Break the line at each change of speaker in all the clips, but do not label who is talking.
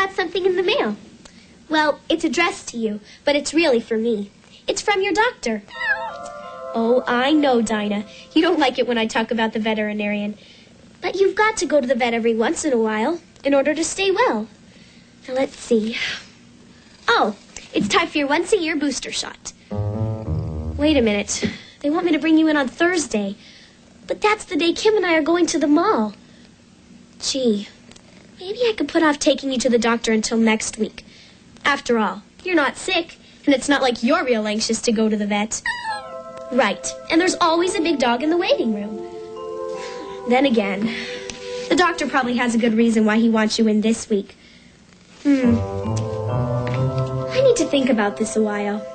got something in the mail. Well, it's addressed to you, but it's really for me. It's from your doctor. Oh, I know, Dinah. You don't like it when I talk about the veterinarian. But you've got to go to the vet every once in a while in order to stay well. Now, let's see. Oh, it's time for your once-a-year booster shot. Wait a minute. They want me to bring you in on Thursday. But that's the day Kim and I are going to the mall. Gee, maybe I could put off taking you to the doctor until next week. After all, you're not sick, and it's not like you're real anxious to go to the vet. Right, and there's always a big dog in the waiting room. Then again, the doctor probably has a good reason why he wants you in this week. I need to think about this a while.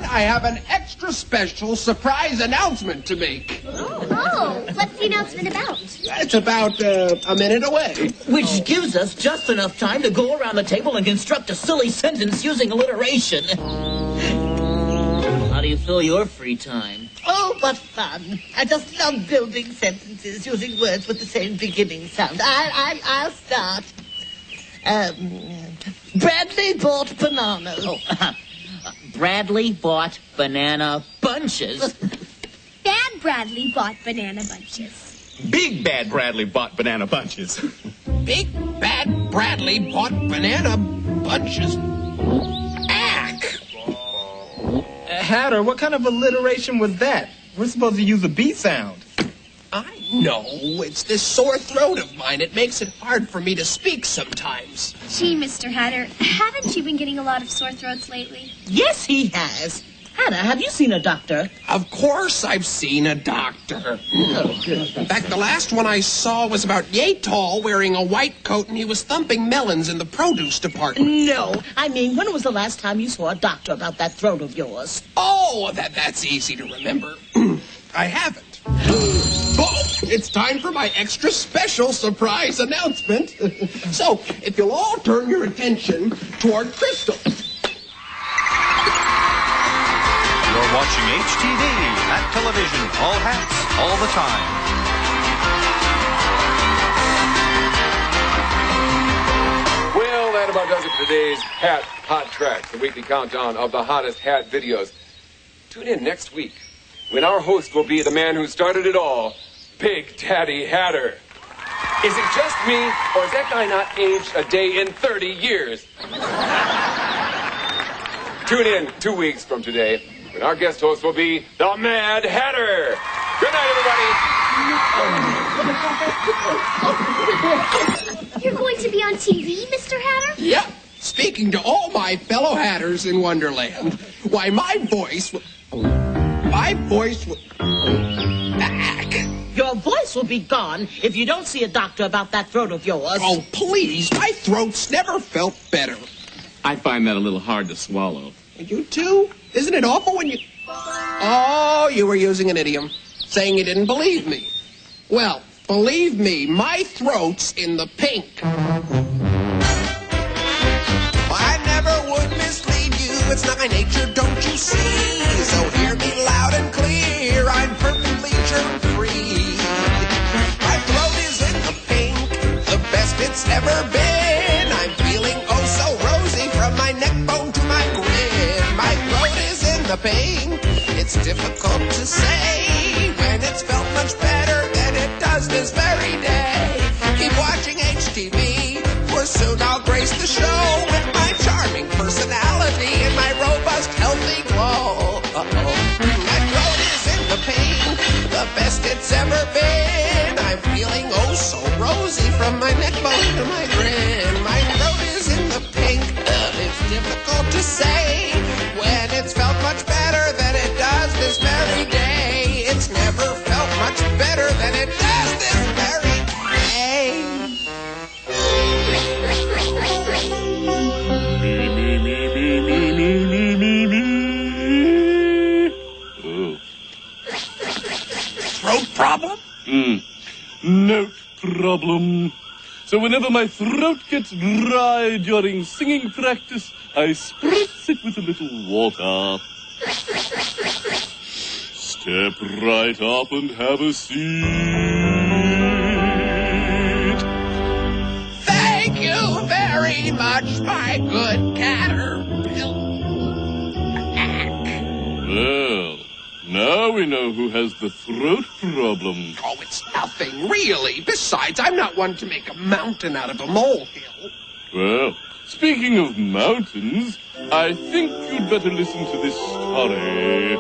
I have an extra special surprise announcement to make.
Oh, what's the announcement about?
It's about a minute away.
Which gives us just enough time to go around the table and construct a silly sentence using alliteration. How do you fill your free time?
Oh, what fun. I just love building sentences using words with the same beginning sound. I'll start. Bradley bought bananas.
Oh, Bradley bought banana bunches.
Bad Bradley bought banana bunches.
Big Bad Bradley bought banana bunches.
Big Bad Bradley bought banana bunches. Ack!
Hatter, what kind of alliteration was that? We're supposed to use a B sound.
I know. It's this sore throat of mine. It makes it hard for me to speak sometimes.
Gee, Mr. Hatter, haven't you been getting a lot of sore throats lately?
Yes, he has. Hannah, have you seen a doctor?
Of course I've seen a doctor.
Oh, good.
In fact, the last one I saw was about yay tall, wearing a white coat, and he was thumping melons in the produce department.
No, I mean, when was the last time you saw a doctor about that throat of yours?
Oh, that's easy to remember. I haven't. Oh, it's time for my extra special surprise announcement. So, if you'll all turn your attention toward Crystal.
You're watching HTV at television, all hats, all the time.
Well, that about does it for today's Hat Hot Tracks, the weekly countdown of the hottest hat videos. Tune in next week when our host will be the man who started it all, Big Daddy Hatter. Is it just me, or has that guy not aged a day in 30 years? Tune in 2 weeks from today when our guest host will be the Mad Hatter. Good night,
everybody. You're going to be on TV, Mr. Hatter?
Yep. Speaking to all my fellow Hatters in Wonderland. Why, my voice will...
Your voice will be gone if you don't see a doctor about that throat of yours.
Oh, please. My throat's never felt better.
I find that a little hard to swallow.
You too? Isn't it awful when you... Oh, you were using an idiom, saying you didn't believe me. Well, believe me, my throat's in the pink.
I never would mislead you. It's not my nature, don't you see? So hear me loud and clear. I'm perfectly germ-free. My throat is in the pink, the best it's ever been. I'm feeling oh so rosy from my neck bone to my grin. My throat is in the pain. It's difficult to say when it's felt much better than it does this very day. Keep watching HTV, for soon I'll grace the show with my charming personality and my robust, healthy glow. My throat is in the pain, the best it's ever been. I'm feeling oh so rosy from my neck bone to my grin. My throat is in the pink, it's difficult to say when it's felt much better than it does this very day. It's never felt much better than it does this very day.
Throat problem?
No problem. So whenever my throat gets dry during singing practice, I spritz it with a little water. Step right up and have a seat.
Thank you very much, my good caterpillar.
Well, now we know who has the throat problem.
Oh, it's nothing, really. Besides, I'm not one to make a mountain out of a molehill.
Well, speaking of mountains, I think you'd better listen to this story.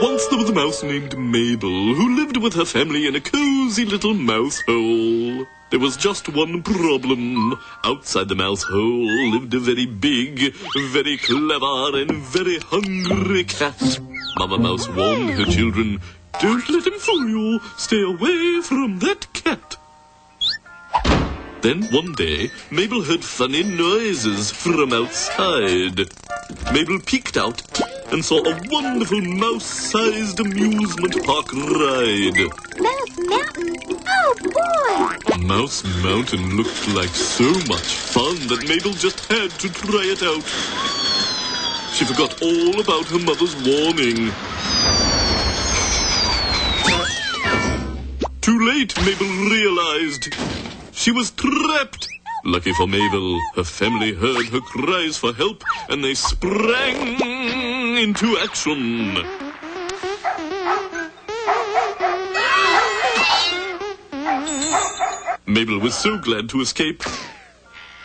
Once there was a mouse named Mabel who lived with her family in a cozy little mouse hole. There was just one problem. Outside the mouse hole lived a very big, very clever, and very hungry cat. Mama Mouse warned her children, "Don't let him fool you. Stay away from that cat." Then one day, Mabel heard funny noises from outside. Mabel peeked out and saw a wonderful mouse-sized amusement park ride.
Mouse Mountain? Oh, boy!
Mouse Mountain looked like so much fun that Mabel just had to try it out. She forgot all about her mother's warning. Too late, Mabel realized. She was trapped. Lucky for Mabel, her family heard her cries for help, and they sprang into action. Mabel was so glad to escape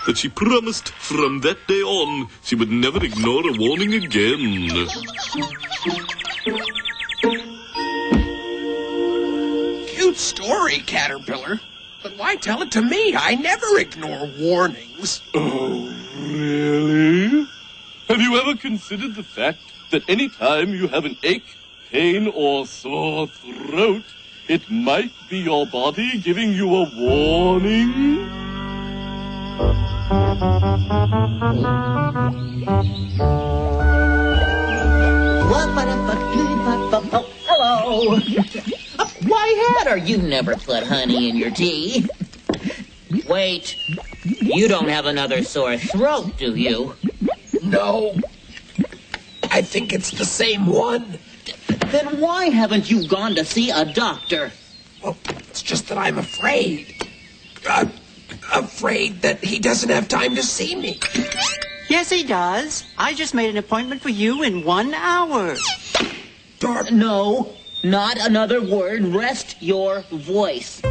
that she promised from that day on she would never ignore a warning again.
Cute story, Caterpillar. But why tell it to me? I never ignore warnings.
Oh, really? Have you ever considered the fact that any time you have an ache, pain, or sore throat, it might be your body giving you a warning?
Oh, hello. Why, Hatter, you never put honey in your tea. Wait, you don't have another sore throat, do you?
No. I think it's the same one.
Then why haven't you gone to see a doctor?
Well, it's just that I'm afraid. I'm afraid that he doesn't have time to see me.
Yes, he does. I just made an appointment for you in 1 hour.
No, not another word. Rest your voice.